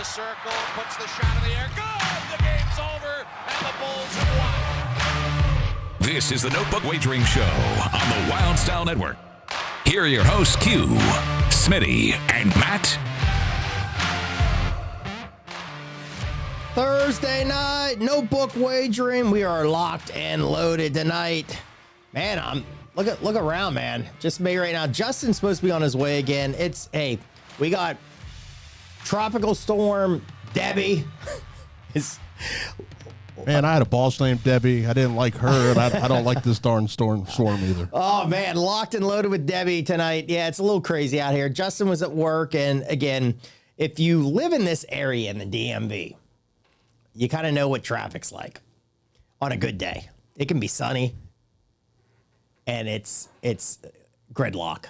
circle, puts the shot in the air. Good! The game's over, and the Bulls have won. This is the Notebook Wagering Show on the Wylde Style Network. Here are your hosts, Q, Smitty, and Matt. Thursday night, Notebook Wagering. We are locked and loaded tonight. Man, look around, man. Just me right now. Justin's supposed to be on his way again. We got Tropical Storm Debbie. Man, I had a boss named Debbie. I didn't like her, and I don't like this darn storm either. Oh, man, locked and loaded with Debbie tonight. Yeah, it's a little crazy out here. Justin was at work, and again, if you live in this area in the DMV, you kind of know what traffic's like on a good day. It can be sunny, and it's gridlock.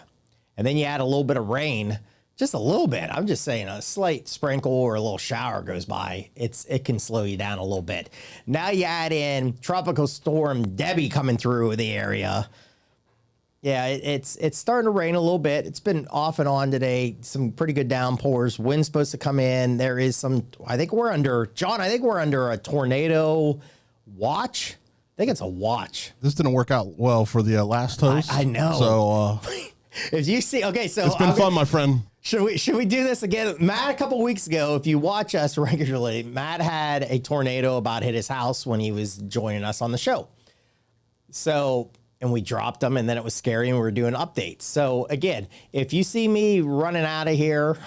And then you add a little bit of rain, just a little bit. I'm just saying a slight sprinkle or a little shower goes by. It can slow you down a little bit. Now you add in Tropical Storm Debbie coming through the area. Yeah, it's starting to rain a little bit. It's been off and on today. Some pretty good downpours. Wind's supposed to come in. There is some, I think we're under a tornado watch. I think it's a watch. This didn't work out well for the last host. I know. So if you see, okay, so it's been fun, my friend. Should we do this again? Matt, a couple weeks ago, if you watch us regularly, Matt had a tornado about hit his house when he was joining us on the show. So, and we dropped them, and then it was scary, and we were doing updates. So again, if you see me running out of here,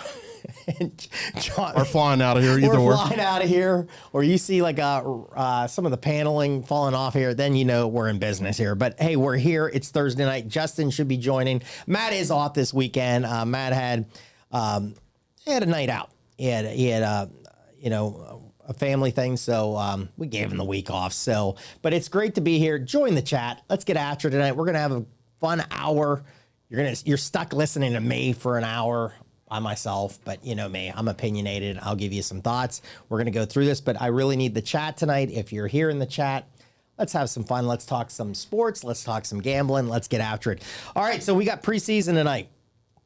and John, or flying out of here, either or way, flying out of here, or you see like some of the paneling falling off here, then you know we're in business here. But hey, we're here. It's Thursday night. Justin should be joining. Matt is off this weekend. Matt had a night out. He had a family thing, so we gave him the week off. So, but it's great to be here. Join the chat. Let's get after it tonight. We're gonna have a fun hour. You're stuck listening to me for an hour by myself, but you know me, I'm opinionated. I'll give you some thoughts. We're gonna go through this, but I really need the chat tonight. If you're here in the chat, let's have some fun. Let's talk some sports. Let's talk some gambling. Let's get after it. All right, so we got preseason tonight.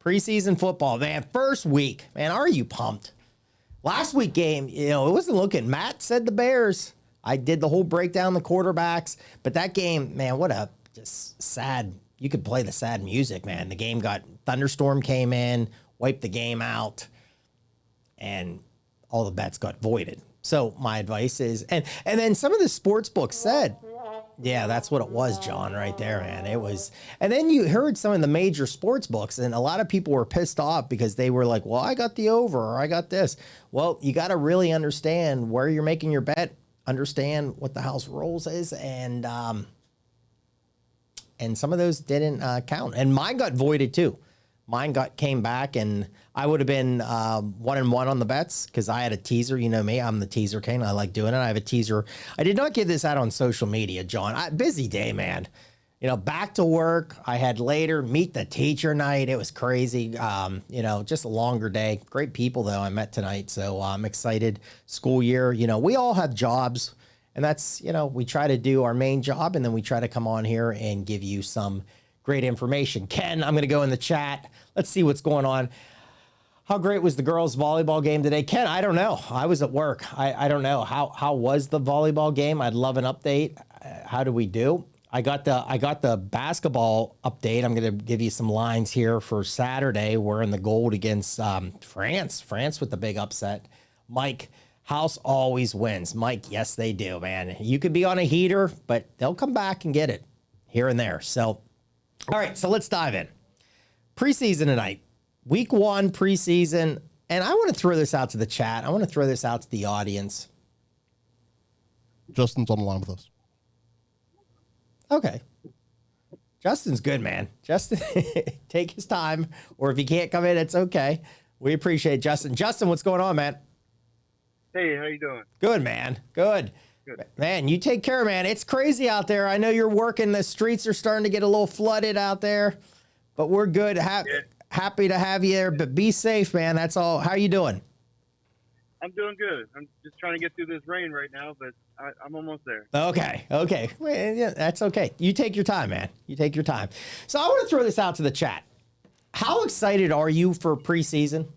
Preseason football, man. First week, man. Are you pumped? Last week game, it wasn't looking. Matt said the Bears. I did the whole breakdown, the quarterbacks. But that game, man, what a just sad. You could play the sad music, man. The game thunderstorm came in, wiped the game out, and all the bets got voided. So my advice is, and then some of the sports books said, yeah, that's what it was, John, right there, man. It was, and then you heard some of the major sports books, and a lot of people were pissed off because they were like, well, I got the over, or I got this. Well, you got to really understand where you're making your bet, understand what the house rules is, and some of those didn't count. And mine got voided too. Mine came back, and I would have been 1-1 on the bets because I had a teaser. You know me, I'm the teaser king. I like doing it. I have a teaser. I did not get this out on social media, John. Busy day, man. Back to work. I had later meet the teacher night. It was crazy. Just a longer day. Great people though I met tonight, so I'm excited. School year. We all have jobs, and that's we try to do our main job, and then we try to come on here and give you some great information. Ken, I'm going to go in the chat. Let's see what's going on. How great was the girls' volleyball game today? Ken, I don't know. I was at work. I don't know. How was the volleyball game? I'd love an update. How do we do? I got the basketball update. I'm going to give you some lines here for Saturday. We're in the gold against France. France with the big upset. Mike, house always wins. Mike, yes, they do, man. You could be on a heater, but they'll come back and get it here and there. So, all right, so let's dive in. Preseason tonight, week 1 preseason, and I want to throw this out to the chat. I want to throw this out to the audience. Justin's on the line with us. Okay. Justin's good, man. Justin, take his time, or if he can't come in, it's okay. We appreciate Justin. Justin, what's going on, man? Hey, how you doing? Good, man. Good. Man, you take care, man. It's crazy out there. I know you're working. The streets are starting to get a little flooded out there, but we're good. Happy to have you there, but be safe, man. That's all. How you doing? I'm doing good. I'm just trying to get through this rain right now, but I'm almost there. Okay. Well, yeah, that's okay. You take your time, man. You take your time. So I want to throw this out to the chat. How excited are you for preseason?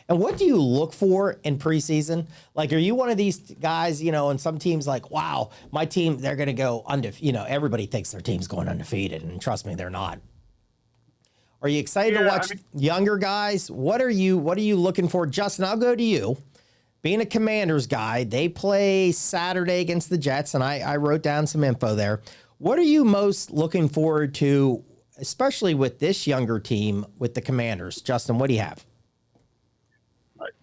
And what do you look for in preseason? Like, are you one of these guys, and some teams like, wow, my team, they're going to go undefeated. Everybody thinks their team's going undefeated, and trust me, they're not. Are you excited to watch younger guys? What are you looking for? Justin, I'll go to you. Being a Commanders guy, they play Saturday against the Jets, and I wrote down some info there. What are you most looking forward to, especially with this younger team with the Commanders? Justin, what do you have?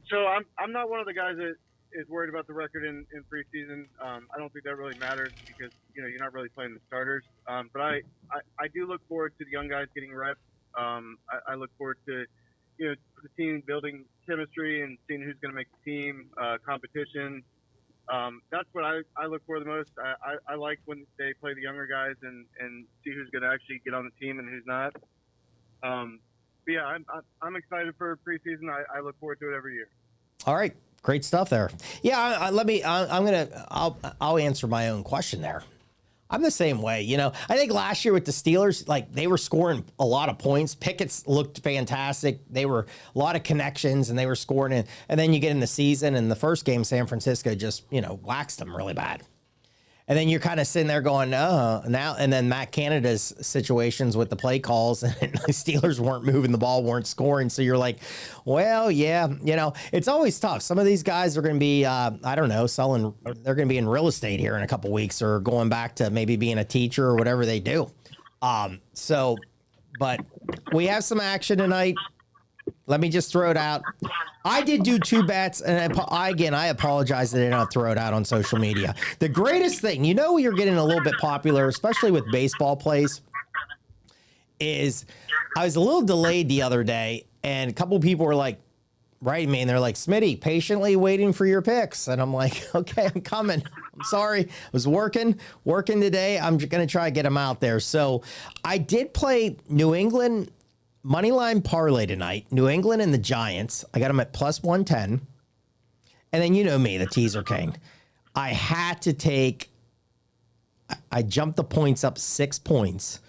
So I'm not one of the guys that is worried about the record in preseason. I don't think that really matters because you're not really playing the starters. But I do look forward to the young guys getting reps. I look forward to the team building chemistry and seeing who's going to make the team, competition. That's what I look for the most. I like when they play the younger guys and see who's going to actually get on the team and who's not. But yeah, I'm excited for preseason. I look forward to it every year. All right, great stuff there. Yeah, I'll answer my own question there. I'm the same way. I think last year with the Steelers, like they were scoring a lot of points. Pickett's looked fantastic. They were a lot of connections and they were scoring in. And then you get in the season and the first game, San Francisco just, waxed them really bad. And then you're kind of sitting there going, oh, now. And then Matt Canada's situations with the play calls and the Steelers weren't moving the ball, weren't scoring. So you're like, well, yeah, it's always tough. Some of these guys are going to be, they're going to be in real estate here in a couple weeks or going back to maybe being a teacher or whatever they do. But we have some action tonight. Let me just throw it out. I did do 2 bets, and I apologize that I didn't throw it out on social media. The greatest thing, you're getting a little bit popular, especially with baseball plays, is I was a little delayed the other day, and a couple people were like, writing me, and they're like, Smitty, patiently waiting for your picks. And I'm like, okay, I'm coming. I'm sorry. I was working today. I'm going to try to get them out there. So I did play New England Moneyline parlay tonight, New England and the Giants. I got them at plus 110. And then me, the teaser king. I had to I jumped the points up 6 points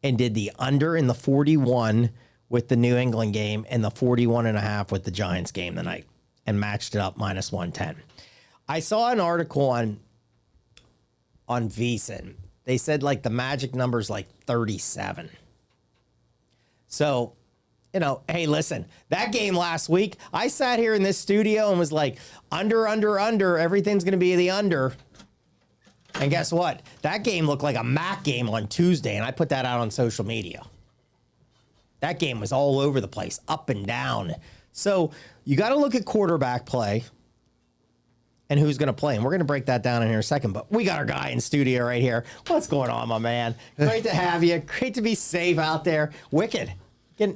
and did the under in the 41 with the New England game and the 41.5 with the Giants game tonight and matched it up minus 110. I saw an article on VSiN. They said like the magic number's like 37. So, hey, listen, that game last week, I sat here in this studio and was like, under, everything's going to be the under. And guess what? That game looked like a MAC game on Tuesday, and I put that out on social media. That game was all over the place, up and down. So you got to look at quarterback play and who's going to play. And we're going to break that down in here in a second. But we got our guy in studio right here. What's going on, my man? Great to have you. Great to be safe out there. Wicked.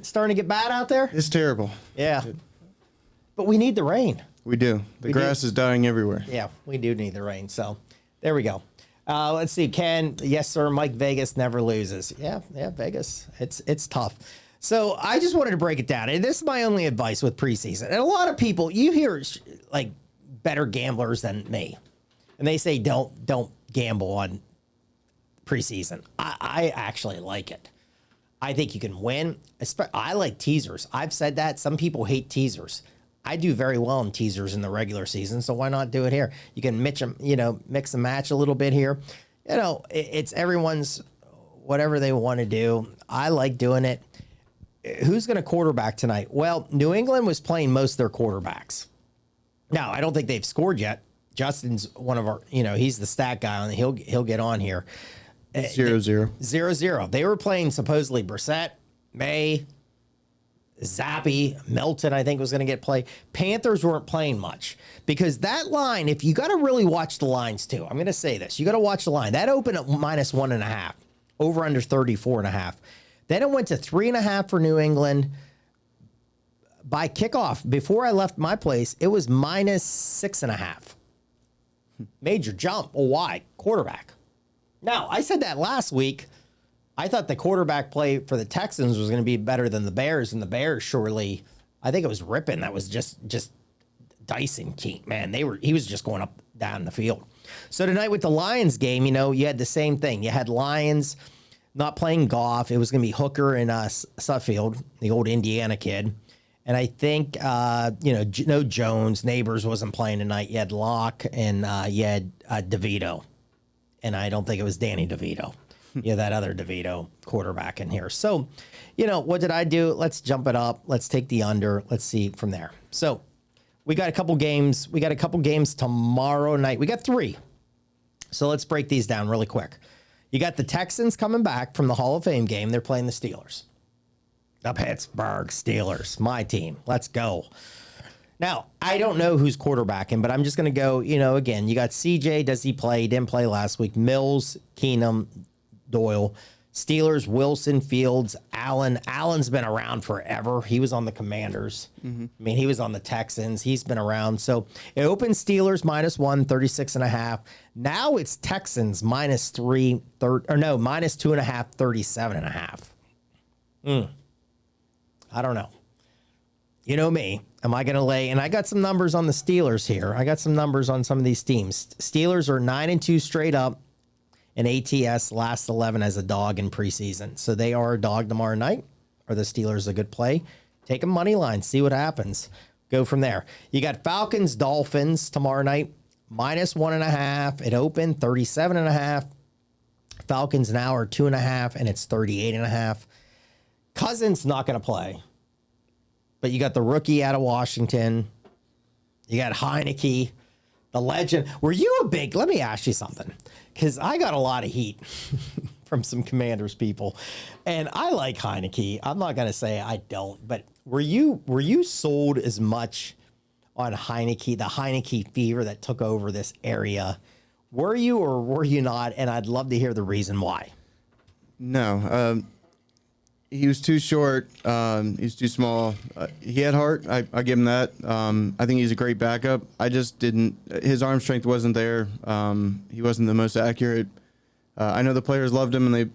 Starting to get bad out there? It's terrible. Yeah. But we need the rain. We do. The grass is dying everywhere. Yeah, we do need the rain. So there we go. Let's see. Yes, sir, Mike Vegas never loses. Yeah, Vegas. It's tough. So I just wanted to break it down. And this is my only advice with preseason. And a lot of people, you hear like better gamblers than me. And they say don't gamble on preseason. I actually like it. I think you can win. I like teasers. I've said that. Some people hate teasers. I do very well in teasers in the regular season, so why not do it here? You can mix and match a little bit here. It's everyone's whatever they want to do. I like doing it. Who's going to quarterback tonight? Well, New England was playing most of their quarterbacks. Now, I don't think they've scored yet. Justin's one of our, he's the stat guy. He'll get on here. 0-0. 0-0. They were playing supposedly Brissett, May, Zappy, Melton, I think was going to get play. Panthers weren't playing much because that line, if you got to really watch the lines too, I'm going to say this. You got to watch the line. That opened at minus 1.5, over under 34.5. Then it went to 3.5 for New England. By kickoff, before I left my place, it was minus 6.5. Major jump. Well, why? Quarterback. Now, I said that last week. I thought the quarterback play for the Texans was going to be better than the Bears, and the Bears surely, I think it was Rippon that was just dicing Keene. Man, he was just going up down the field. So tonight with the Lions game, you had the same thing. You had Lions not playing Goff. It was going to be Hooker and Suffield, the old Indiana kid. And I think, no Jones, Neighbors wasn't playing tonight. You had Locke and you had DeVito. And I don't think it was Danny DeVito. You had that other DeVito quarterback in here. So, what did I do? Let's jump it up. Let's take the under. Let's see from there. So we got a couple games. We got a couple games tomorrow night. We got 3. So let's break these down really quick. You got the Texans coming back from the Hall of Fame game. They're playing the Steelers. The Pittsburgh Steelers, my team. Let's go. Now, I don't know who's quarterbacking, but I'm just going to go, again, you got CJ. Does he play? He didn't play last week. Mills, Keenum, Doyle. Steelers, Wilson, Fields, Allen. Allen's been around forever. He was on the Commanders. I mean, he was on the Texans. He's been around. So it opened Steelers -1, 36.5. Now it's Texans -3, -2.5, 37.5. I don't know. You know me. Am I going to lay? And I got some numbers on the Steelers here. I got some numbers on some of these teams. Steelers are 9-2 straight up. And ATS last 11 as a dog in preseason. So they are a dog tomorrow night. Are the Steelers a good play? Take a money line. See what happens. Go from there. You got Falcons, Dolphins tomorrow night. -1.5. It opened 37.5. Falcons now are 2.5, and it's 38.5. Cousins not going to play. But you got the rookie out of Washington. You got Heineke, the legend. Were you a big, let me ask you something, because I got a lot of heat from some Commanders people, and I like Heineke. I'm not going to say I don't, but were you sold as much on Heineke, the Heineke fever that took over this area? Were you or were you not? And I'd love to hear the reason why. No, he was too short. He's too small. He had heart. I give him that. I think he's a great backup. I just didn't. His arm strength wasn't there. He wasn't the most accurate. I know the players loved him and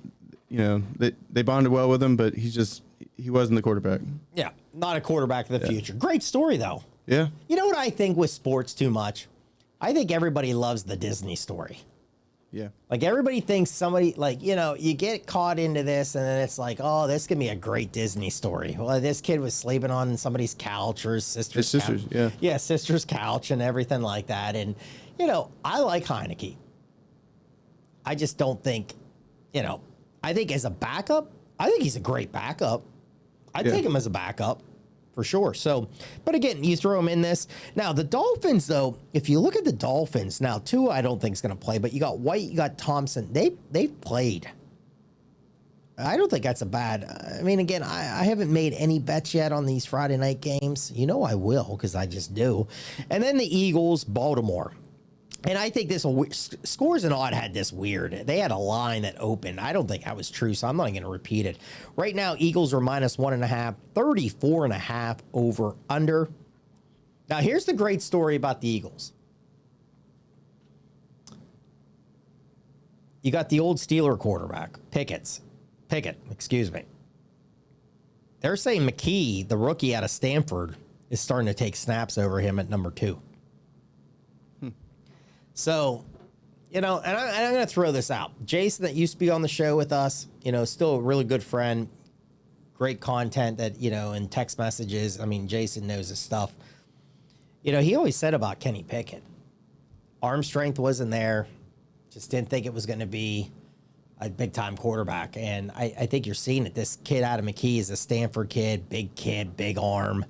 they bonded well with him, but he wasn't the quarterback. Yeah, not a quarterback of the future. Great story though. Yeah. You know what I think with sports too much? I think everybody loves the Disney story. Yeah. Like everybody thinks somebody you get caught into this and then it's like, oh, this could be a great Disney story. Well, this kid was sleeping on somebody's couch or his sister's couch. Yeah. Yeah, sister's couch and everything like that. And, I like Heineke. I just don't think, I think as a backup, I think he's a great backup. I'd take him as a backup. For sure. So, but again, you throw him in this. Now, the Dolphins, though, if you look at the Dolphins, now, Tua, I don't think is going to play, but you got White, you got Thompson. They've played. I don't think that's a bad. I mean, again, I haven't made any bets yet on these Friday night games. I will because I just do. And then the Eagles, Baltimore. And I think Scores and Odd had this weird. They had a line that opened. I don't think that was true, so I'm not going to repeat it. Right now, Eagles are -1.5, 34.5 over under. Now, here's the great story about the Eagles. You got the old Steeler quarterback, Pickett, excuse me. They're saying McKee, the rookie out of Stanford, is starting to take snaps over him at number 2. So, and I'm going to throw this out. Jason, that used to be on the show with us, still a really good friend, great content that, in text messages. I mean, Jason knows his stuff. He always said about Kenny Pickett, arm strength wasn't there, just didn't think it was going to be a big-time quarterback. And I think you're seeing it. This kid out of McKee is a Stanford kid, big arm,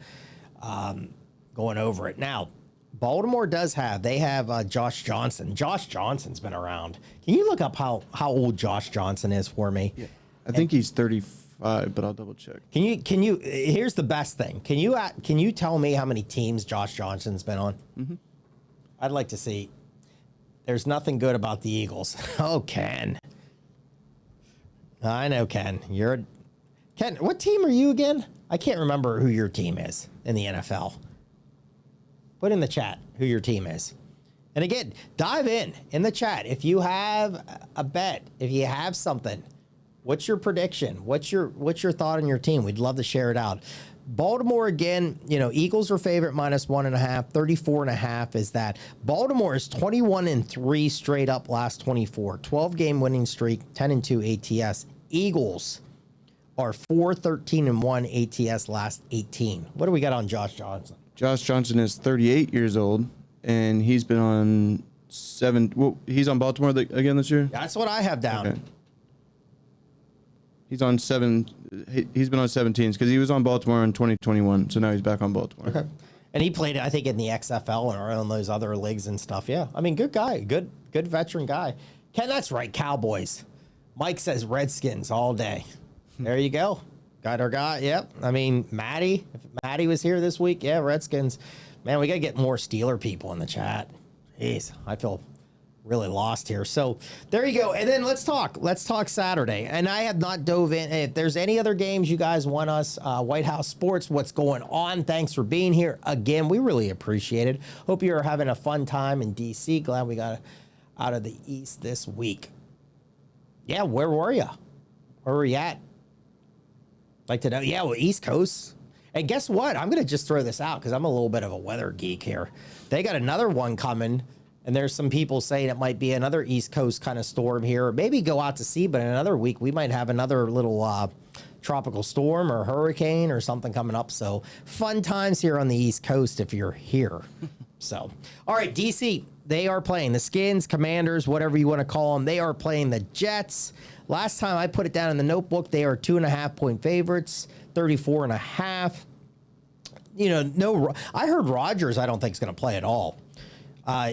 going over it. Now, Baltimore they have Josh Johnson. Josh Johnson's been around. Can you look up how old Josh Johnson is for me? Yeah. I think he's 35, but I'll double check. Can you here's the best thing. Can you tell me how many teams Josh Johnson's been on? Mm-hmm. I'd like to see. There's nothing good about the Eagles. Oh, Ken. I know, Ken. Ken, what team are you again? I can't remember who your team is in the NFL. Put in the chat who your team is. And again, dive in the chat. If you have a bet, if you have something, what's your prediction? What's your thought on your team? We'd love to share it out. Baltimore, again, Eagles are favorite -1.5, 34.5 is that. Baltimore is 21-3 straight up last 24, 12-game winning streak, 10-2 ATS. Eagles are 4-13-1 ATS last 18. What do we got on Josh Johnson? Josh Johnson is 38 years old, and he's been on 7. Well, he's on Baltimore again this year. That's what I have down. Okay. He's on 7. He's been on 17s because he was on Baltimore in 2021. So now he's back on Baltimore. Okay. And he played, I think, in the XFL or on those other leagues and stuff. Yeah. I mean, good guy. Good veteran guy. Ken, that's right. Cowboys. Mike says Redskins all day. There you go. Got our guy. Yep. I mean, Maddie. If Maddie was here this week, yeah, Redskins. Man, we got to get more Steeler people in the chat. Jeez, I feel really lost here. So there you go. And then let's talk Saturday. And I have not dove in. If there's any other games you guys want us, White House Sports, what's going on? Thanks for being here again. We really appreciate it. Hope you're having a fun time in DC. Glad we got out of the East this week. Yeah, where were you? Where were you at? Like to know. Yeah, well, East Coast. And guess what? I'm going to just throw this out because I'm a little bit of a weather geek here. They got another one coming. And there's some people saying it might be another East Coast kind of storm here. Or maybe go out to sea, but in another week, we might have another little tropical storm or hurricane or something coming up. So fun times here on the East Coast if you're here. So, all right, DC, they are playing the Skins, Commanders, whatever you want to call them. They are playing the Jets. Last time I put it down in the notebook, they are 2.5-point favorites, 34.5. You know, no, I heard Rodgers, I don't think is going to play at all.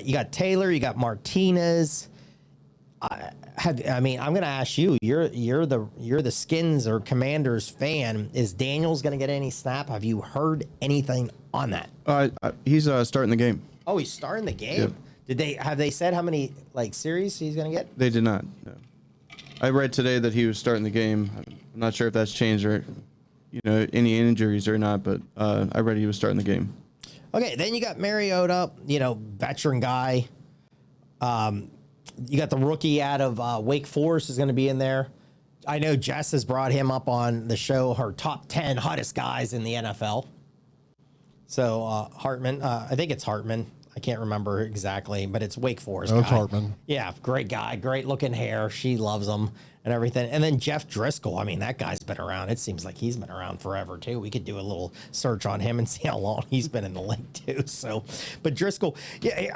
You got Taylor, you got Martinez. I mean, I'm going to ask you. You're the Skins or Commanders fan. Is Daniels going to get any snap? Have you heard anything on that? He's starting the game. Oh, he's starting the game. Yep. Have they said how many series he's going to get? They did not. No. I read today that he was starting the game. I'm not sure if that's changed or any injuries or not, but I read he was starting the game. Okay, then you got Mariota, veteran guy. You got the rookie out of Wake Forest is going to be in there. I know Jess has brought him up on the show, her top 10 hottest guys in the NFL. So Hartman, I think it's Hartman. I can't remember exactly, but it's Wake Forest. It's Hartman. Yeah, great guy, great looking hair. She loves him and everything. And then Jeff Driscoll. I mean, that guy's been around. It seems like he's been around forever too. We could do a little search on him and see how long he's been in the league too. So, but Driscoll, yeah,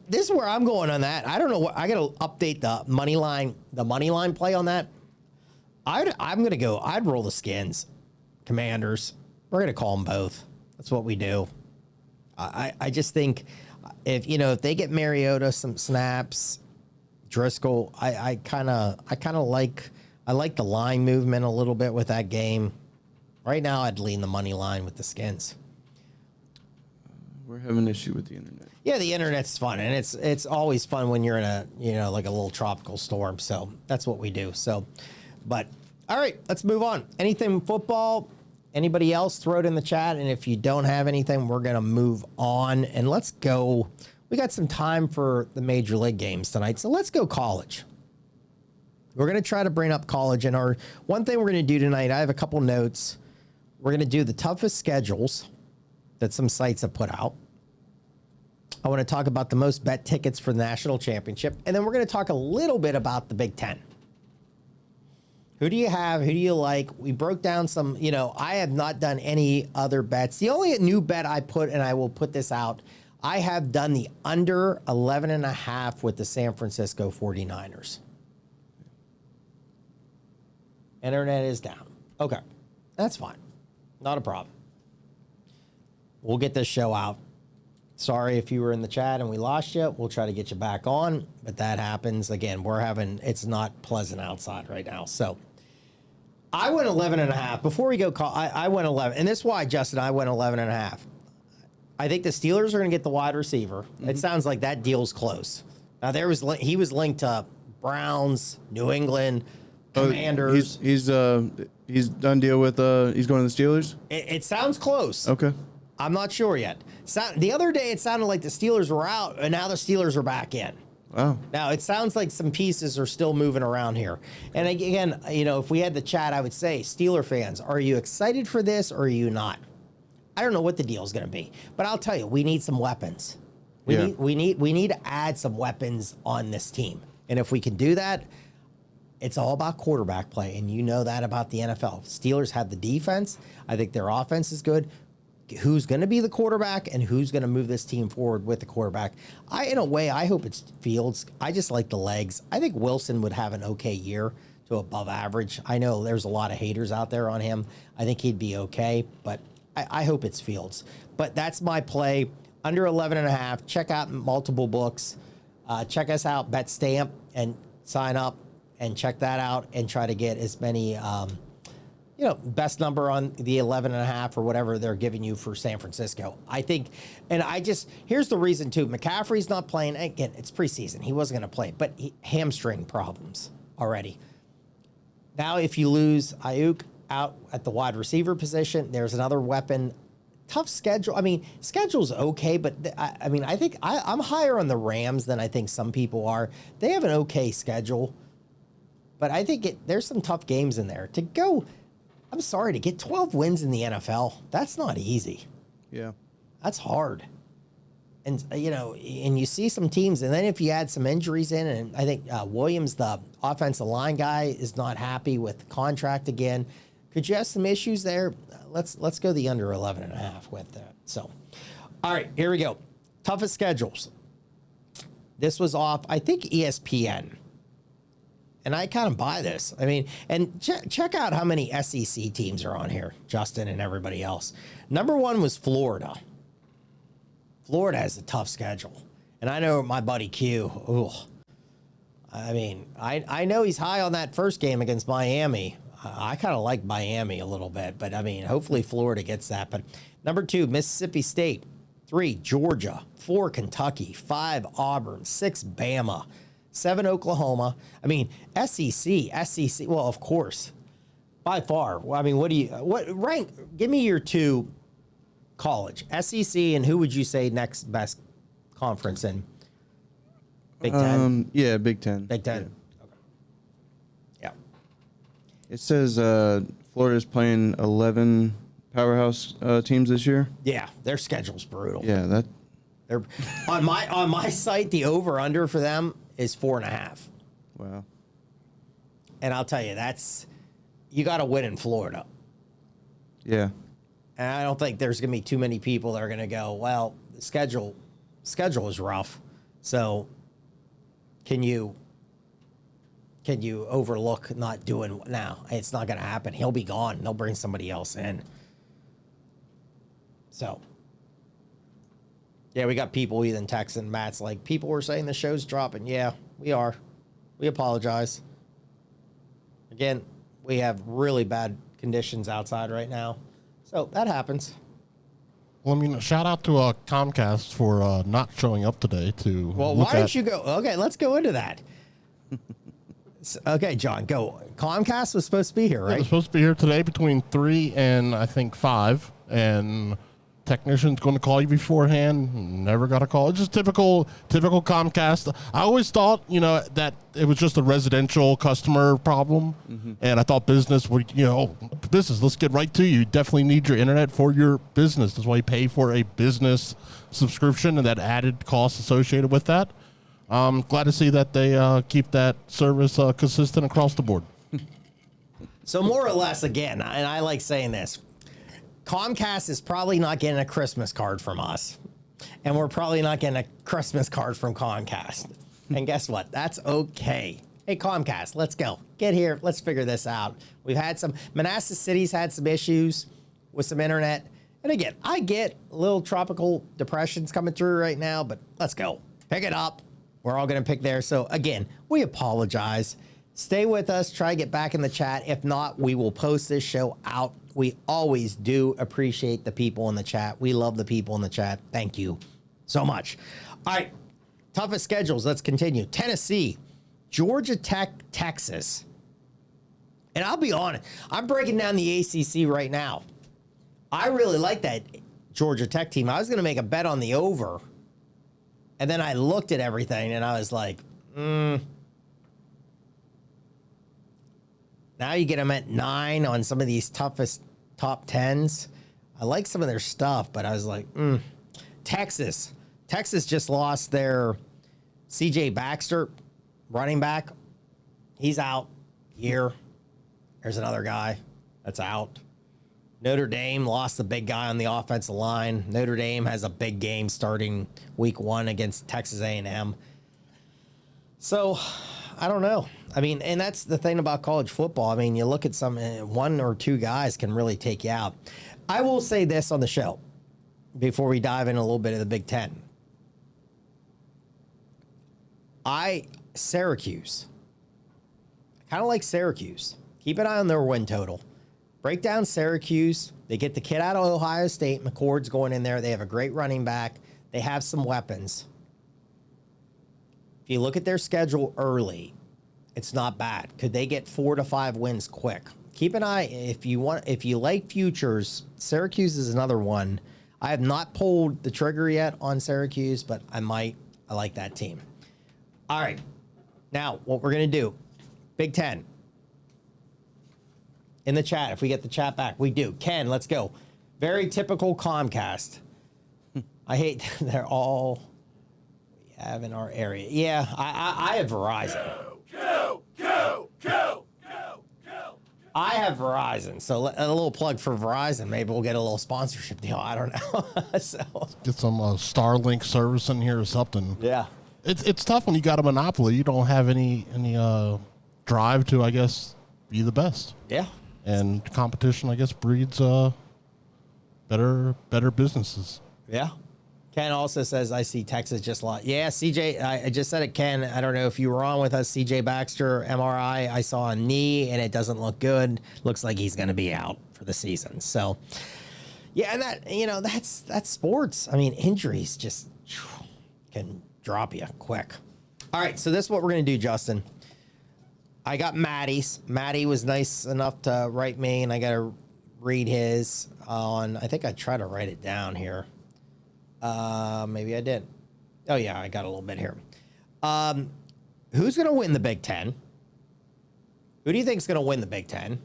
this is where I'm going on that. I don't know what I got to update the money line play on that. I'm gonna go. I'd roll the Skins, Commanders. We're gonna call them both. That's what we do. I just think if they get Mariota some snaps, Driscoll, I kind of like the line movement a little bit with that game. Right now, I'd lean the money line with the Skins. We're having an issue with the internet. Yeah, the internet's fun, and it's always fun when you're in a like a little tropical storm. So that's what we do. So, but all right, let's move on. Anything football? Anybody else? Throw it in the chat. And if you don't have anything, we're going to move on. And let's go. We got some time for the Major League games tonight. So let's go college. We're going to try to bring up college. And one thing we're going to do tonight, I have a couple notes. We're going to do the toughest schedules that some sites have put out. I want to talk about the most bet tickets for the national championship. And then we're going to talk a little bit about the Big Ten. Who do you have? Who do you like? We broke down some, I have not done any other bets. The only new bet I put, and I will put this out, I have done the under 11.5 with the San Francisco 49ers. Internet is down. Okay. That's fine. Not a problem. We'll get this show out. Sorry if you were in the chat and we lost you. We'll try to get you back on, but that happens. Again, it's not pleasant outside right now. So I went 11.5. Before we go, I went 11. And this is why, Justin, I went 11.5. I think the Steelers are going to get the wide receiver. Mm-hmm. It sounds like that deal's close. Now, he was linked to Browns, New England, Commanders. He's done deal with, he's going to the Steelers? It sounds close. Okay. I'm not sure yet. The other day, it sounded like the Steelers were out, and now the Steelers are back in. Wow. Now, it sounds like some pieces are still moving around here. And again, if we had the chat, I would say, Steeler fans, are you excited for this or are you not? I don't know what the deal is going to be, but I'll tell you, we need some weapons. We need to add some weapons on this team. And if we can do that, it's all about quarterback play, and you know that about the NFL. Steelers have the defense. I think their offense is good. Who's going to be the quarterback and who's going to move this team forward with the quarterback? In a way, I hope it's Fields. I just like the legs. I think Wilson would have an okay year to above average. I know there's a lot of haters out there on him. I think he'd be okay, but I hope it's Fields. But that's my play. Under 11.5. Check out multiple books. Check us out, BetStamp, and sign up and check that out and try to get as many best number on the 11.5 or whatever they're giving you for San Francisco. I think, and here's the reason too. McCaffrey's not playing. Again, it's preseason. He wasn't going to play, but hamstring problems already. Now, if you lose Ayuk out at the wide receiver position, there's another weapon. Tough schedule. I mean, schedule's okay, but I think I'm higher on the Rams than I think some people are. They have an okay schedule, but I think there's some tough games in there. I'm sorry, to get 12 wins in the NFL, that's not easy. Yeah. That's hard. And, and you see some teams, and then if you add some injuries in, and I think Williams, the offensive line guy, is not happy with the contract again. Could you have some issues there? Let's go the under 11.5 with that. So, all right, here we go. Toughest schedules. This was off, I think, ESPN. And I kind of buy this. I mean, and check out how many SEC teams are on here, Justin and everybody else. Number 1 was Florida. Florida has a tough schedule. And I know my buddy Q, I mean, I know he's high on that first game against Miami. I kind of like Miami a little bit, but I mean, hopefully Florida gets that. But number 2, Mississippi State. 3, Georgia. 4, Kentucky. 5, Auburn. 6, Bama. 7, Oklahoma. I mean, SEC. Well, of course, by far. Well, I mean, what rank? Give me your 2 college, SEC, and who would you say next best conference in? Big Ten. Yeah, Big Ten. Big Ten. Yeah. Okay. Yeah. It says Florida's playing 11 powerhouse teams this year. Yeah, their schedule's brutal. Yeah, they're on my site. The over under for them is 4.5. Wow. And I'll tell you, you got to win in Florida. Yeah. And I don't think there's going to be too many people that are going to go, well, the schedule is rough. So can you overlook not doing now? It's not going to happen. He'll be gone. They'll bring somebody else in. So, yeah, we got people even texting. Matt's like, people were saying the show's dropping. Yeah, we are. We apologize. Again, we have really bad conditions outside right now. So that happens. Well, I mean, shout out to Comcast for not showing up today to. Well, why don't you go? Okay, let's go into that. Okay, John, go. Comcast was supposed to be here, right? They're supposed to be here today between 3 and I think 5, and technician's going to call you beforehand. Never got a call. It's just typical Comcast. I always thought, that it was just a residential customer problem, and I thought business would, business. Let's get right to you. You definitely need your internet for your business. That's why you pay for a business subscription and that added cost associated with that. I'm glad to see that they keep that service consistent across the board. So more or less, again, and I like saying this, Comcast is probably not getting a Christmas card from us, and we're probably not getting a Christmas card from Comcast. And guess what? That's okay. Hey, Comcast, let's go. Get here. Let's figure this out. We've had Manassas City's had some issues with some internet. And again, I get little tropical depressions coming through right now, but let's go. Pick it up. We're all going to pick there. So again, we apologize. Stay with us. Try to get back in the chat. If not, we will post this show out. We always do appreciate the people in the chat. We love the people in the chat. Thank you so much. All right. Toughest schedules. Let's continue. Tennessee, Georgia Tech, Texas. And I'll be honest, I'm breaking down the ACC right now. I really like that Georgia Tech team. I was going to make a bet on the over. And then I looked at everything and I was like, Now you get them at 9 on some of these toughest top 10s. I like some of their stuff, but I was like, Texas. Texas just lost their CJ Baxter, running back. He's out. year. There's another guy that's out. Notre Dame lost the big guy on the offensive line. Notre Dame has a big game starting week 1 against Texas A&M. So, I don't know. I mean, and that's the thing about college football. I mean, you look at some, 1 or 2 guys can really take you out. I will say this on the show before we dive in a little bit of the Big Ten. Syracuse. I kind of like Syracuse. Keep an eye on their win total. Break down Syracuse. They get the kid out of Ohio State. McCord's going in there. They have a great running back. They have some weapons. If you look at their schedule early, it's not bad. Could they get 4 to 5 wins quick? Keep an eye. If you like futures, Syracuse is another one. I have not pulled the trigger yet on Syracuse, but I might. I like that team. All right. Now, what we're going to do, Big Ten. In the chat, if we get the chat back, we do. Ken, let's go. Very typical Comcast. I hate they're all we have in our area. Yeah, I have Verizon. Go. I have Verizon, so a little plug for Verizon. Maybe we'll get a little sponsorship deal. I don't know. So Get some Starlink service in here or something. yeah, It's tough when you got a monopoly. You don't have any drive to, I guess, be the best. yeah. And competition, I guess, breeds better businesses. Yeah. Ken also says, I see Texas just lost. Yeah, CJ, I just said it, Ken. I don't know if you were on with us. CJ Baxter, MRI. I saw a knee, and it doesn't look good. Looks like he's going to be out for the season. So, yeah, and that's sports. I mean, injuries just can drop you quick. All right, so this is what we're going to do, Justin. I got Maddie's. Maddie was nice enough to write me, and I got to read his on. I think I tried to write it down here. Maybe I did. Oh, yeah, I got a little bit here. Who's going to win the Big Ten? Who do you think is going to win the Big Ten?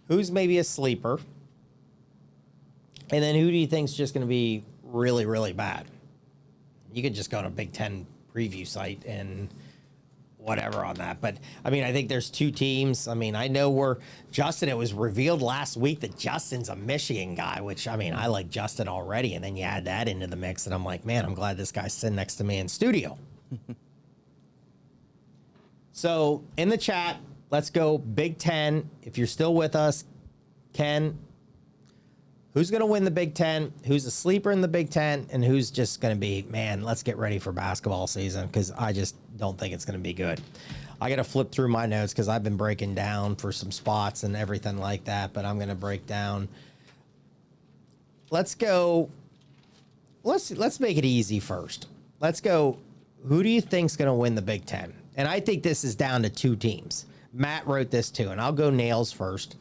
Who's maybe a sleeper? And then who do you think is just going to be really, really bad? You could just go to a Big Ten preview site and whatever on that. But, I mean, I think there's 2 teams. I mean, I know Justin, it was revealed last week that Justin's a Michigan guy, which, I mean, I like Justin already. And then you add that into the mix, and I'm like, man, I'm glad this guy's sitting next to me in studio. So, in the chat, let's go Big Ten. If you're still with us, Ken, who's going to win the Big Ten? Who's a sleeper in the Big Ten? And who's just going to be, man, let's get ready for basketball season, because I just don't think it's going to be good. I got to flip through my notes because I've been breaking down for some spots and everything like that, but I'm going to break down. Let's go. Let's make it easy first. Let's go. Who do you think's going to win the Big Ten? And I think this is down to 2 teams. Matt wrote this too, and I'll go Nails first.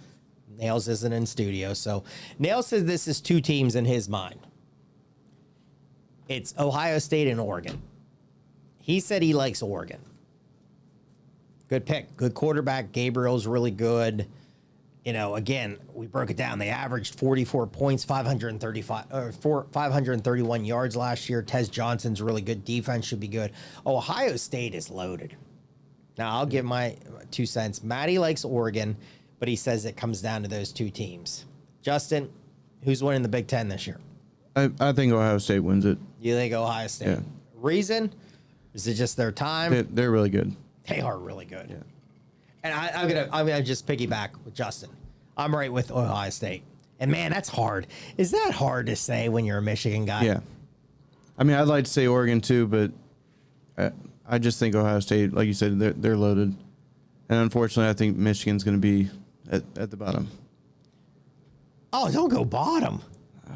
Nails isn't in studio, so Nails says this is 2 teams in his mind. It's Ohio State and Oregon. He said he likes Oregon. Good pick. Good quarterback. Gabriel's really good. You know, again, we broke it down. They averaged 44 points, 531 yards last year. Tez Johnson's really good. Defense should be good. Ohio State is loaded. Now, I'll give my 2 cents. Matty likes Oregon, but he says it comes down to those 2 teams. Justin, who's winning the Big Ten this year? I think Ohio State wins it. You think Ohio State? Yeah. Reason? Is it just their time? They're really good. They are really good. Yeah. And I'm gonna just piggyback with Justin. I'm right with Ohio State. And man, that's hard. Is that hard to say when you're a Michigan guy? Yeah. I mean, I'd like to say Oregon too, but I just think Ohio State, like you said, they're loaded. And unfortunately, I think Michigan's going to be at the bottom. Oh, don't go bottom.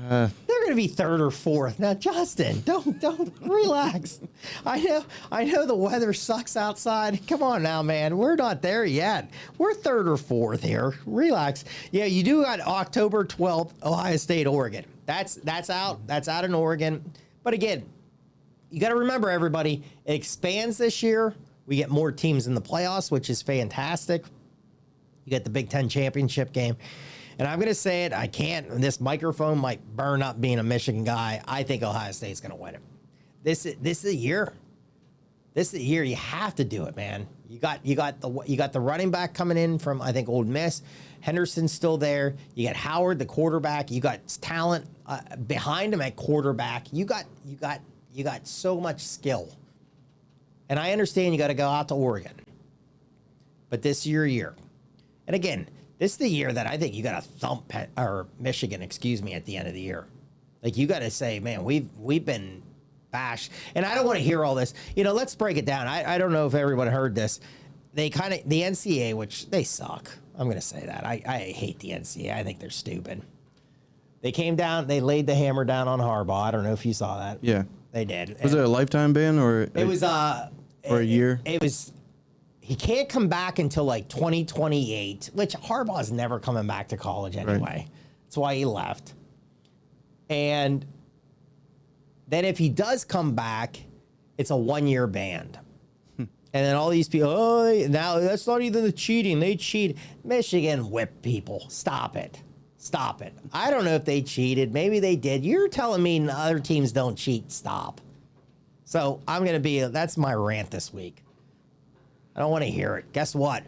They're going to be 3rd or 4th. Now, Justin, don't relax. I know the weather sucks outside. Come on now, man. We're not there yet. We're 3rd or 4th here. Relax. Yeah, you do got October 12th, Ohio State, Oregon. That's out. That's out in Oregon. But again, you got to remember, everybody, it expands this year. We get more teams in the playoffs, which is fantastic. You get the Big Ten championship game. And I'm going to say it. I can't. This microphone might burn up being a Michigan guy. I think Ohio State's going to win it. This is a year. This is the year you have to do it, man. You got the running back coming in from, I think, Old Miss. Henderson's still there. You got Howard, the quarterback. You got talent behind him at quarterback. You got so much skill. And I understand you got to go out to Oregon. But this is your year. And again, this is the year that I think you got to thump Michigan, at the end of the year. Like, you got to say, man, we've been bashed. And I don't want to hear all this. Let's break it down. I don't know if everyone heard this. The NCAA, which they suck. I'm going to say that. I hate the NCAA. I think they're stupid. They came down, they laid the hammer down on Harbaugh. I don't know if you saw that. Yeah. They did. Was it a lifetime ban or? It was for a year. It was. He can't come back until like 2028, which Harbaugh's never coming back to college anyway. Right. That's why he left. And then if he does come back, it's a 1-year ban. And then all these people, now that's not even the cheating. They cheat. Michigan whipped people. Stop it. Stop it. I don't know if they cheated. Maybe they did. You're telling me other teams don't cheat. Stop. So I'm going to that's my rant this week. I don't want to hear it. Guess what?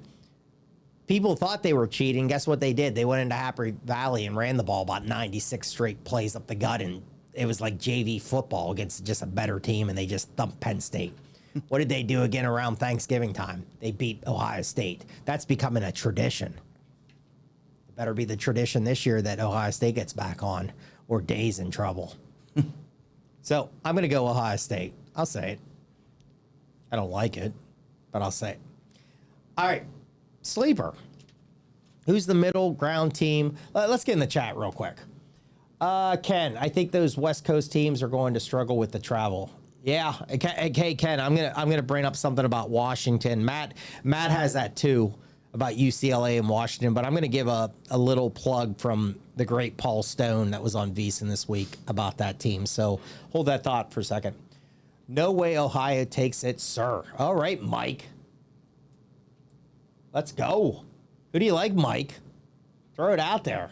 People thought they were cheating. Guess what they did? They went into Happy Valley and ran the ball about 96 straight plays up the gut, and it was like JV football against just a better team, and they just thumped Penn State. What did they do again around Thanksgiving time? They beat Ohio State. That's becoming a tradition. It better be the tradition this year that Ohio State gets back on, or Day's in trouble. So I'm going to go Ohio State. I'll say it. I don't like it, but I'll say it. All right. Sleeper. Who's the middle ground team? Let's get in the chat real quick. Ken, I think those West Coast teams are going to struggle with the travel. Yeah. Okay, Ken, I'm gonna bring up something about Washington. Matt has that too, about UCLA and Washington, but I'm gonna give a little plug from the great Paul Stone that was on VSiN this week about that team. So hold that thought for a second. No way Ohio takes it, sir. All right, Mike. Let's go. Who do you like, Mike? Throw it out there.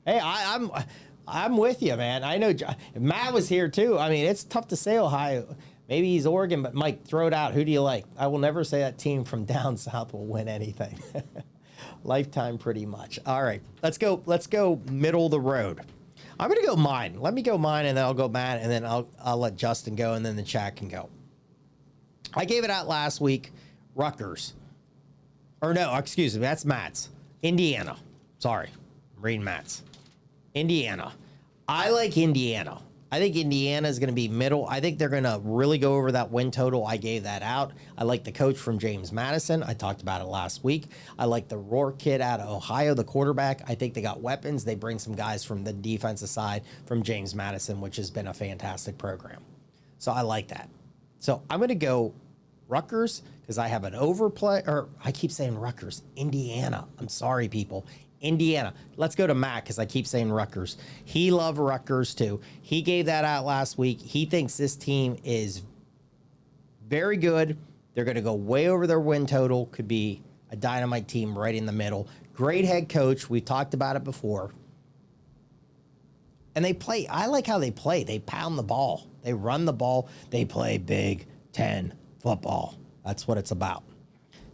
Hey, I'm with you, man. I know Matt was here too. I mean, it's tough to say Ohio. Maybe he's Oregon, but Mike, throw it out. Who do you like? I will never say that team from down south will win anything. Lifetime, pretty much. All right, let's go middle of the road. I'm gonna go mine. Let me go mine, and then I'll go Matt, and then I'll let Justin go, and then the chat can go. I gave it out last week. Rutgers. Or no, excuse me, that's Matt's. Indiana. Sorry, I'm reading Matt's. Indiana. I like Indiana. I think Indiana is going to be middle. I think they're going to really go over that win total. I gave that out. I like the coach from James Madison. I talked about it last week. I like the Rourke kid out of Ohio, the quarterback. I think they got weapons. They bring some guys from the defensive side from James Madison, which has been a fantastic program. So I like that. So I'm going to go Rutgers because I have an overplay, or I keep saying Rutgers, Indiana. I'm sorry, people. Indiana. Let's go to Matt because I keep saying Rutgers. He loved Rutgers too. He gave that out last week. He thinks this team is very good. They're going to go way over their win total. Could be a dynamite team right in the middle. Great head coach. We talked about it before. And they play. I like how they play. They pound the ball. They run the ball. They play Big Ten football. That's what it's about.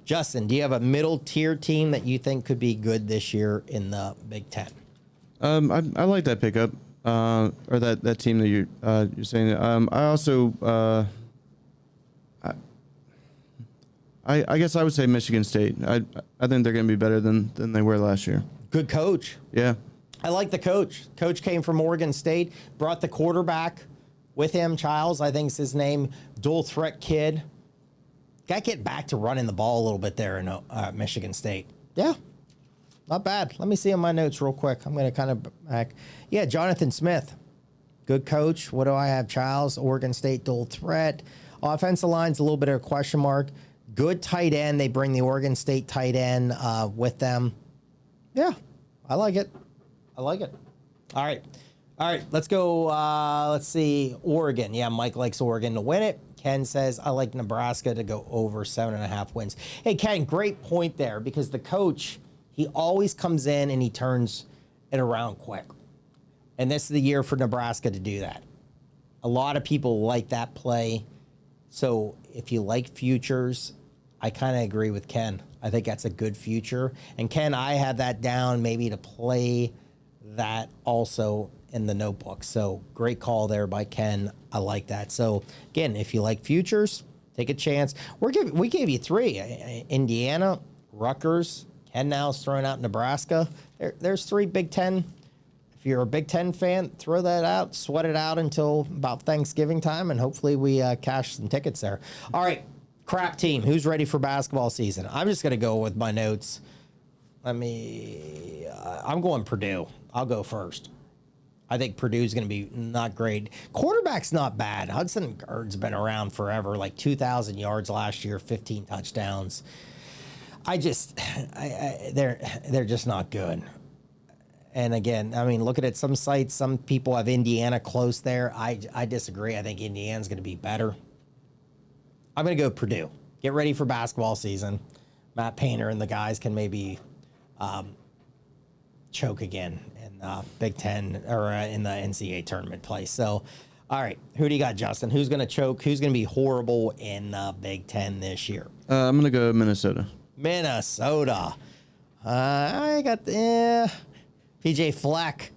Justin, do you have a middle tier team that you think could be good this year in the Big Ten? I like that pickup, or that team that you're saying. I also, I guess I would say Michigan State. I think they're going to be better than they were last year. Good coach. Yeah. I like the coach. Coach came from Oregon State, brought the quarterback with him, Childs, I think is his name, dual threat kid. Got to get back to running the ball a little bit there in Michigan State. Yeah, not bad. Let me see on my notes real quick. I'm going to kind of back. Yeah, Jonathan Smith, good coach. What do I have? Childs, Oregon State dual threat. Offensive line's a little bit of a question mark. Good tight end. They bring the Oregon State tight end with them. Yeah, I like it. I like it. All right, let's go. Let's see. Oregon. Yeah, Mike likes Oregon to win it. Ken says, I like Nebraska to go over 7.5 wins. Hey, Ken, great point there because the coach, he always comes in and he turns it around quick. And this is the year for Nebraska to do that. A lot of people like that play. So if you like futures, I kind of agree with Ken. I think that's a good future. And Ken, I have that down maybe to play that also in the notebook. So great call there by Ken. I like that. So again, if you like futures, take a chance. We gave you 3: Indiana, Rutgers. Ken now's throwing out Nebraska. There's 3 Big Ten. If you're a Big Ten fan, throw that out, sweat it out until about Thanksgiving time, and hopefully we cash some tickets there. All right, crap team. Who's ready for basketball season? I'm just gonna go with my notes. I'm going Purdue. I'll go first. I think Purdue's going to be not great. Quarterback's not bad. Hudson Card's been around forever, like 2,000 yards last year, 15 touchdowns. They're just not good. And again, I mean, look at it. Some sites, some people have Indiana close there. I disagree. I think Indiana's going to be better. I'm going to go Purdue. Get ready for basketball season. Matt Painter and the guys can maybe choke again in Big Ten or in the NCAA tournament play. So, all right, who do you got, Justin? Who's going to choke? Who's going to be horrible in Big Ten this year? I'm going to go Minnesota. Minnesota. I got PJ Fleck.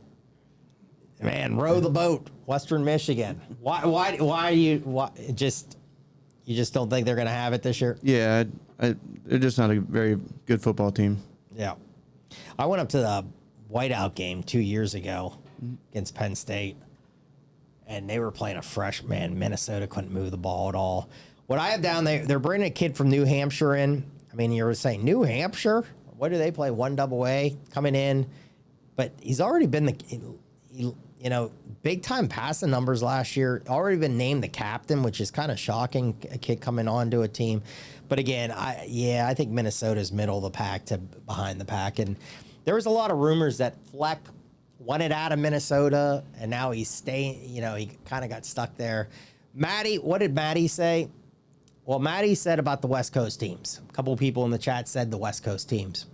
Man, row the boat. Western Michigan. Why you just don't think they're going to have it this year? Yeah, they're just not a very good football team. Yeah. I went up to the whiteout game 2 years ago against Penn State, and they were playing a freshman. Minnesota couldn't move the ball at all. What I have down there, they're bringing a kid from New Hampshire in. I mean, you were saying New Hampshire? What do they play? 1AA coming in. But he's already been big time passing numbers last year. Already been named the captain, which is kind of shocking. A kid coming on to a team. But again, I think Minnesota's middle of the pack to behind the pack. And there was a lot of rumors that Fleck wanted out of Minnesota, and now he's staying. He kind of got stuck there. Maddie, what did Maddie say? Well, Maddie said about the West Coast teams. A couple of people in the chat said the West Coast teams.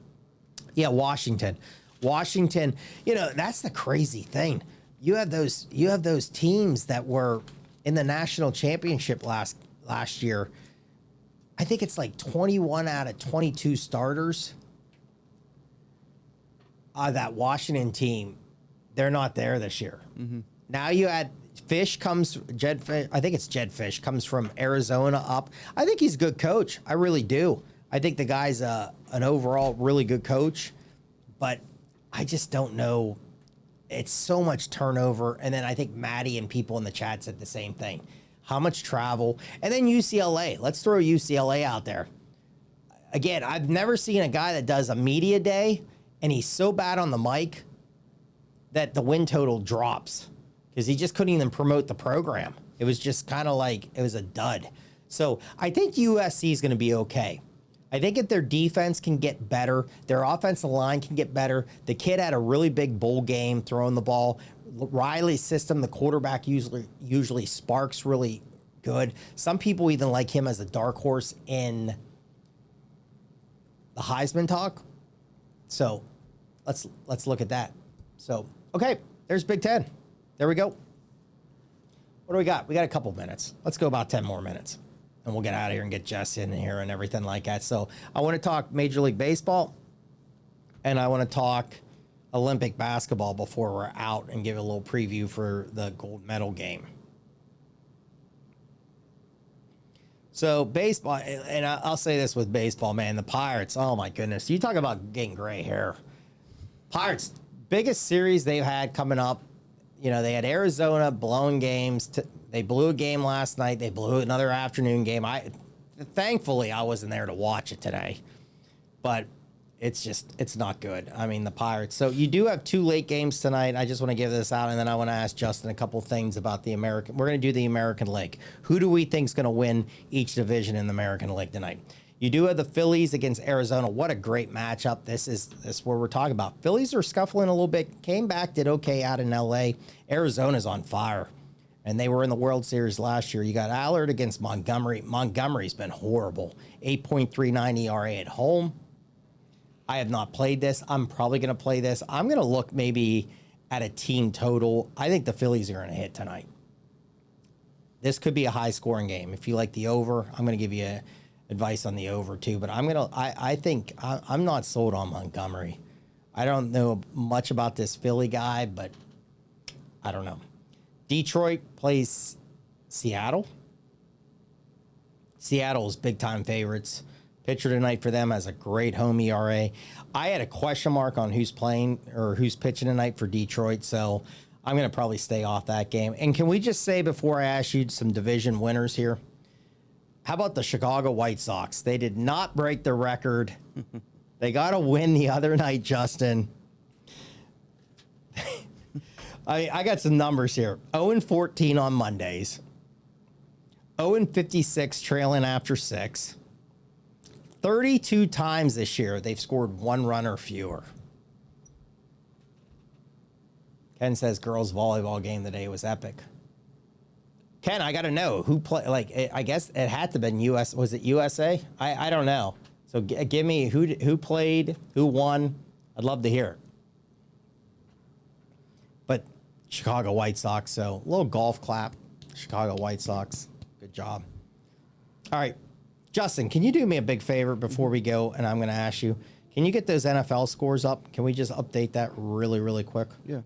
Yeah, Washington, that's the crazy thing. You have those teams that were in the national championship last year. I think it's like 21 out of 22 starters. That Washington team, they're not there this year. Mm-hmm. Now you had Jed Fish comes from Arizona up. I think he's a good coach. I really do. I think the guy's an overall really good coach, but I just don't know. It's so much turnover. And then I think Maddie and people in the chat said the same thing. How much travel? And then UCLA. Let's throw UCLA out there. Again, I've never seen a guy that does a media day and he's so bad on the mic that the win total drops because he just couldn't even promote the program. It was just kind of like it was a dud. So I think USC is going to be okay. I think if their defense can get better, their offensive line can get better. The kid had a really big bowl game throwing the ball. Riley's system, the quarterback usually sparks really good. Some people even like him as a dark horse in the Heisman talk. So let's look at that. So, okay, there's Big Ten. There we go. What do we got? We got a couple minutes. Let's go about 10 more minutes. And we'll get out of here and get Jess in here and everything like that. So I want to talk Major League Baseball, and I want to talk Olympic basketball before we're out and give a little preview for the gold medal game. So baseball, and I'll say this with baseball, man, the Pirates, oh my goodness. You talk about getting gray hair. Pirates, biggest series they've had coming up. They had Arizona blowing games. They blew a game last night. They blew another afternoon game. Thankfully, I wasn't there to watch it today. But it's not good. I mean, the Pirates. So you do have 2 late games tonight. I just want to give this out, and then I want to ask Justin a couple things about the American. We're going to do the American League. Who do we think is going to win each division in the American League tonight? You do have the Phillies against Arizona. What a great matchup. This is where we're talking about. Phillies are scuffling a little bit. Came back, did okay out in L.A. Arizona's on fire. And they were in the World Series last year. You got Allard against Montgomery. Montgomery's been horrible. 8.39 ERA at home. I have not played this. I'm probably going to play this. I'm going to look maybe at a team total. I think the Phillies are going to hit tonight. this could be a high scoring game. If you like the over, I'm going to give you advice on the over too. But I think I'm not sold on Montgomery. I don't know much about this Philly guy, but I don't know. Detroit plays Seattle. Seattle's big time favorites. Pitcher tonight for them has a great home ERA. I had a question mark on who's playing or who's pitching tonight for Detroit, so I'm going to probably stay off that game. And can we just say before I ask you some division winners here, how about the Chicago White Sox? They did not break the record. They got a win the other night, Justin. I got some numbers here. 0-14 on Mondays. 0-56 trailing after 6. 32 times this year they've scored 1 run or fewer. Ken says girls volleyball game today was epic. Ken, I got to know who played. Like, I guess it had to have been US. Was it USA? I don't know. So give me who played, who won. I'd love to hear it. But Chicago White Sox. So a little golf clap. Chicago White Sox. Good job. All right. Justin, can you do me a big favor before we go? And I'm going to ask you, can you get those NFL scores up? Can we just update that really, really quick? Yeah.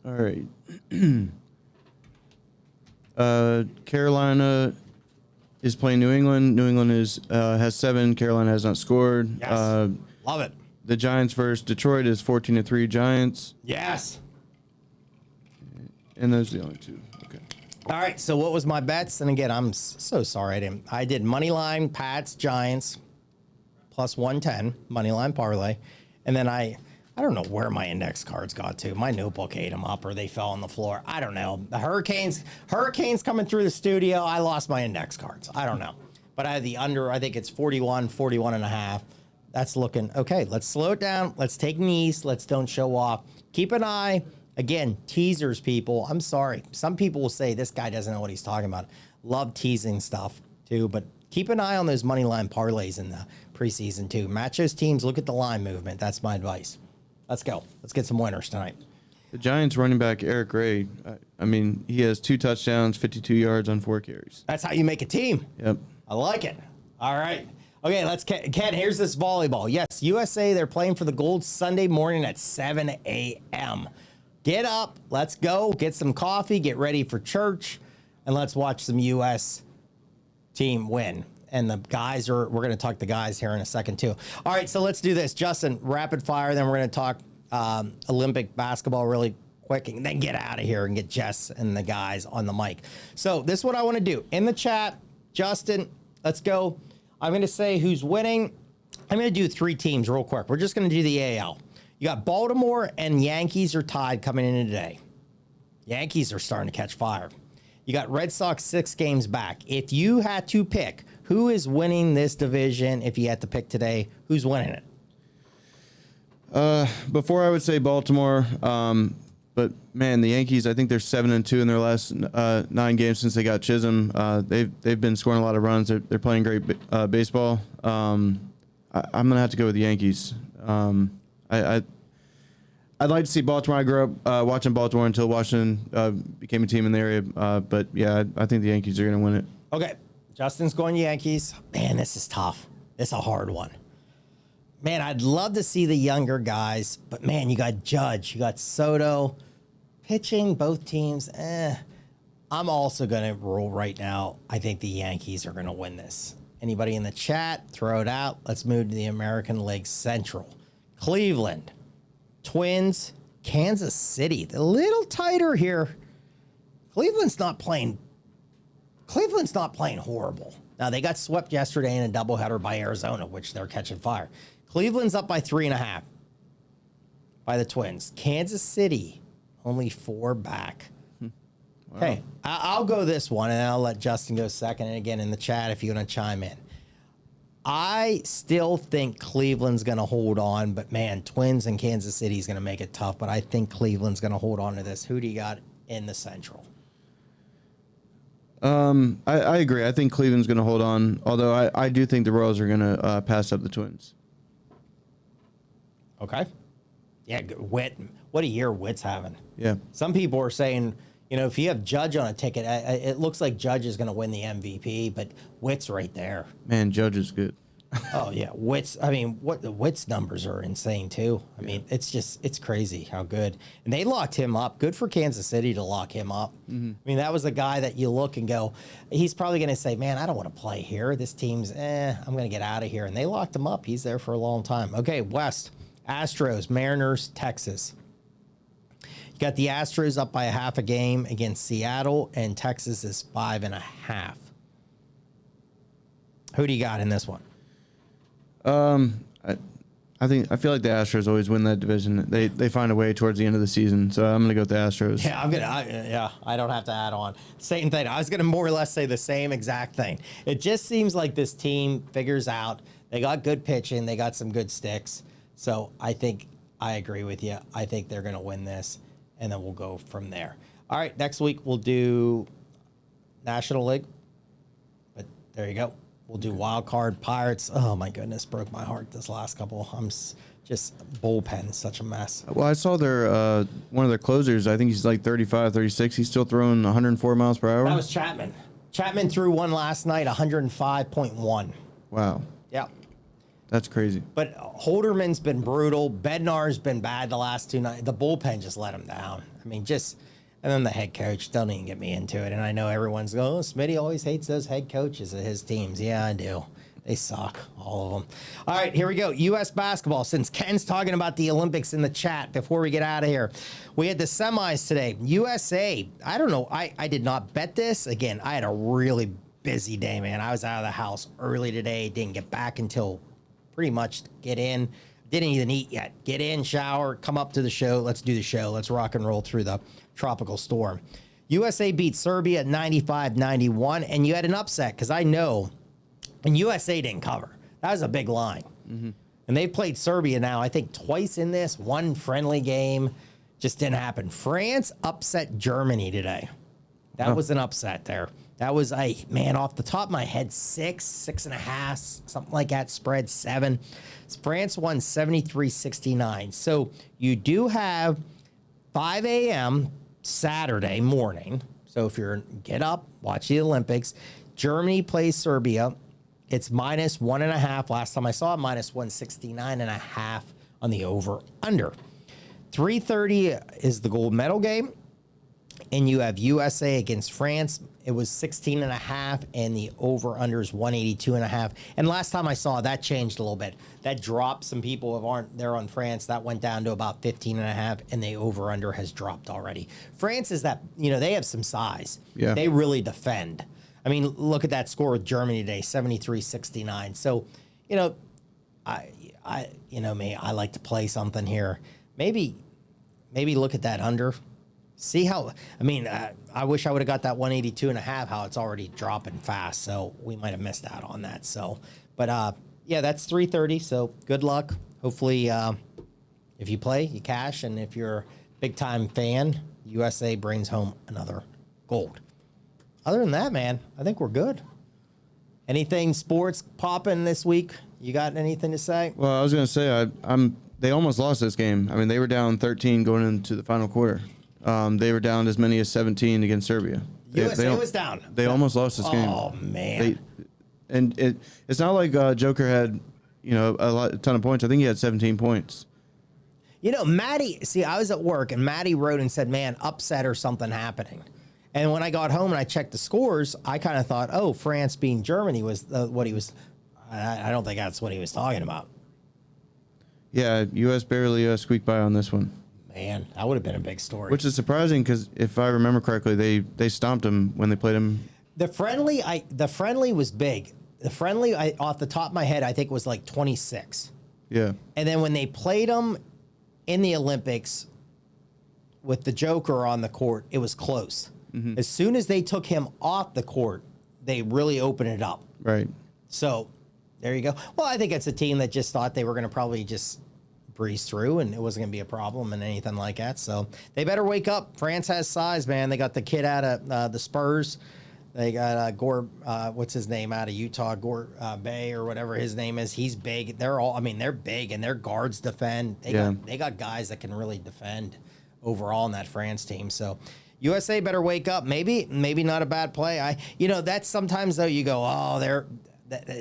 All right. Carolina is playing New England. New England has 7. Carolina has not scored. Yes. Love it. The Giants versus Detroit is 14-3 Giants. Yes. And those are the only 2. Okay. All right. So what was my bets? And again, I'm so sorry. I did money line, Pats, Giants, plus 110, money line parlay. And then I don't know where my index cards got to. My notebook ate them up or they fell on the floor. I don't know. The Hurricanes coming through the studio. I lost my index cards. I don't know. But I had the under, I think it's 41 and a half. That's looking okay. Let's slow it down. Let's take knees. Let's don't show off. Keep an eye. Again, teasers, people. I'm sorry. Some people will say this guy doesn't know what he's talking about. Love teasing stuff too, but keep an eye on those money line parlays in the preseason too. Match those teams. Look at the line movement. That's my advice. Let's go. Let's get some winners tonight. The Giants running back Eric Gray, I mean, he has 2 touchdowns, 52 yards on 4 carries. That's how you make a team. Yep. I like it. All right. Okay, let's Ken, here's this volleyball. Yes, USA, they're playing for the gold Sunday morning at 7 a.m. Get up. Let's go. Get some coffee. Get ready for church. And let's watch some U.S. team win. And the guys we're going to talk to the guys here in a second too. All right, so let's do this. Justin, rapid fire. Then we're going to talk Olympic basketball really quick and then get out of here and get Jess and the guys on the mic. So this is what I want to do. In the chat, Justin, let's go. I'm going to say who's winning. I'm going to do 3 teams real quick. We're just going to do the AL. You got Baltimore and Yankees are tied coming in today. Yankees are starting to catch fire. You got Red Sox 6 games back. If you had to pick who is winning this division, if you had to pick today, who's winning it? Before I would say Baltimore, but man, the Yankees, I think they're 7-2 in their last 9 games since they got Chisholm. They've been scoring a lot of runs. They're playing great baseball. I'm gonna have to go with the Yankees. I'd like to see Baltimore. I grew up watching Baltimore until Washington became a team in the area. But yeah, I think the Yankees are gonna win it. Okay, Justin's going Yankees. Man, this is tough. It's a hard one. Man, I'd love to see the younger guys, but man, you got Judge, you got Soto, pitching, both teams. I'm also going to rule right now. I think the Yankees are going to win this. Anybody in the chat, throw it out. Let's move to the American League Central. Cleveland, Twins, Kansas City. A little tighter here. Cleveland's not playing horrible. Now, they got swept yesterday in a doubleheader by Arizona, which they're catching fire. Cleveland's up by 3.5 by the Twins. Kansas City, only 4 back. Wow. Okay, I'll go this one, and I'll let Justin go second. And again, in the chat, if you want to chime in. I still think Cleveland's going to hold on, but man, Twins and Kansas City is going to make it tough. But I think Cleveland's going to hold on to this. Who do you got in the Central? I agree. I think Cleveland's going to hold on, although I do think the Royals are going to pass up the Twins. Okay. Yeah, Witt. What a year Witt's having. Yeah. Some people are saying, if you have Judge on a ticket, it looks like Judge is going to win the MVP, but Witt's right there. Man, Judge is good. Oh yeah, Witt's numbers are insane too. I mean, it's crazy how good. And they locked him up. Good for Kansas City to lock him up. I mean, that was a guy that you look and go, he's probably going to say, man, I don't want to play here. This team's, I'm going to get out of here. And they locked him up. He's there for a long time. Okay, West, Astros, Mariners, Texas. You got the Astros up by a half a game against Seattle, and Texas is 5.5. Who do you got in this one? I feel like the Astros always win that division. They find a way towards the end of the season, so I'm gonna go with the Astros. Yeah, I don't have to add on. Same thing. I was gonna more or less say the same exact thing. It just seems like this team figures out they got good pitching, they got some good sticks. So I think I agree with you. I think they're gonna win this, and then we'll go from there. All right, next week we'll do National League. But there you go. We'll do wild card Pirates. Oh my goodness, broke my heart this last couple. I'm just bullpen, such a mess. Well, I saw their one of their closers. I think he's like 35, 36. He's still throwing 104 miles per hour. That was Chapman. Chapman threw one last night, 105.1. Wow. Yeah. That's crazy. But Holderman's been brutal. Bednar's been bad the last 2 nights. The bullpen just let him down. I mean, and then the head coach, don't even get me into it. And I know everyone's going, Smitty always hates those head coaches of his teams. Yeah, I do. They suck, all of them. All right, here we go. U.S. basketball. Since Ken's talking about the Olympics in the chat before we get out of here, we had the semis today. USA, I don't know. I did not bet this. Again, I had a really busy day, man. I was out of the house early today. Didn't get back until pretty much get in. Didn't even eat yet. Get in, shower, come up to the show. Let's do the show. Let's rock and roll through the tropical storm. USA beat Serbia 95-91, and you had an upset because I know, and USA didn't cover. That was a big line. Mm-hmm. And they played Serbia now, I think, twice in this. One friendly game. Just didn't happen. France upset Germany today. That was an upset there. That was, off the top of my head, 6.5, something like that. Spread 7. France won 73-69. So you do have 5 a.m. Saturday morning. So if you're get up, watch the Olympics. Germany plays Serbia. It's -1.5. Last time I saw it, -169.5 on the over/under. 3:30 is the gold medal game. And you have USA against France. It was 16.5, and the over/under is 182.5. And last time I saw it, that changed a little bit. That dropped. Some people aren't there on France. That went down to about 15.5, and the over/under has dropped already. France is that, they have some size. Yeah. They really defend. I mean, look at that score with Germany today, 73-69. So, I like to play something here. Maybe look at that under. See how, I wish I would have got that 182.5, how it's already dropping fast. So we might have missed out on that. So, but that's 3:30. So good luck. Hopefully, if you play, you cash. And if you're a big time fan, USA brings home another gold. Other than that, man, I think we're good. Anything sports popping this week? You got anything to say? Well, I was going to say, they almost lost this game. I mean, they were down 13 going into the final quarter. They were down as many as 17 against Serbia. USA was down. They almost lost this game. Oh man! It's not like Joker had a ton of points. I think he had 17 points. Maddie. See, I was at work and Maddie wrote and said, "Man, upset or something happening." And when I got home and I checked the scores, I kind of thought, "Oh, France beating Germany was what he was." I don't think that's what he was talking about. Yeah, U.S. barely squeaked by on this one. Man, that would have been a big story. Which is surprising because if I remember correctly, they stomped him when they played him. The friendly was big. The friendly, off the top of my head, I think was like 26. Yeah. And then when they played him in the Olympics with the Joker on the court, it was close. Mm-hmm. As soon as they took him off the court, they really opened it up. Right. So there you go. Well, I think it's a team that just thought they were going to probably just breeze through and it wasn't going to be a problem and anything like that. So they better wake up. France has size, man. They got the kid out of the Spurs. They got Gore, what's his name out of Utah, Gore Bay or whatever his name is. He's big. They're big, and their guards defend. They got guys that can really defend overall in that France team. So USA better wake up. Maybe not a bad play. That's sometimes though you go, oh, they're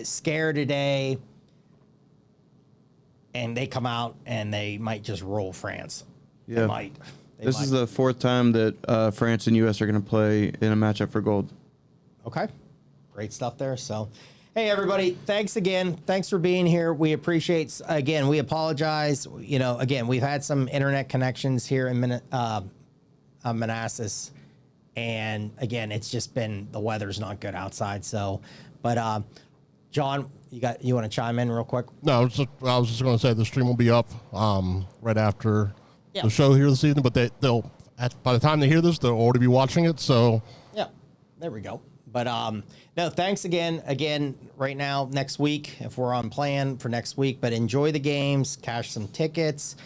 scared today, and they come out and they might just roll France. Yeah. They might. This is the fourth time that France and U.S. are going to play in a matchup for gold. Okay. Great stuff there. So, hey, everybody, thanks again. Thanks for being here. We appreciate, again, we apologize. Again, we've had some internet connections here in Manassas. And, again, it's just been, the weather's not good outside. So, but, John, you want to chime in real quick? No, I was just going to say the stream will be up right after the show here this evening, but by the time they hear this, they'll already be watching it. So yeah, there we go. But no, thanks again. Again, right now, next week, if we're on plan for next week, but enjoy the games, cash some tickets.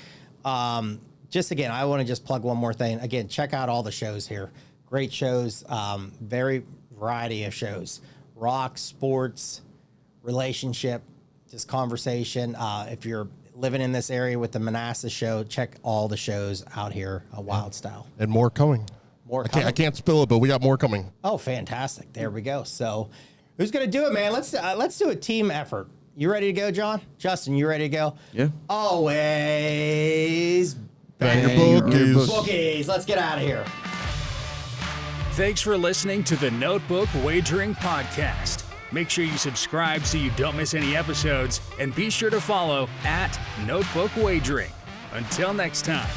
Just again, I want to just plug one more thing. Again, check out all the shows here. Great shows, very variety of shows. Rock, sports, relationship, just conversation. If you're living in this area with the Manassas show, check all the shows out here at Wylde Style. And more coming. I can't spill it, but we got more coming. Oh, fantastic. There we go. So who's going to do it, man? Let's do a team effort. You ready to go, John? Justin, you ready to go? Yeah. Always Bang your bookies. bookies. Let's get out of here. Thanks for listening to the Notebook Wagering Podcast. Make sure you subscribe so you don't miss any episodes, and be sure to follow @Notebook Wagering. Until next time.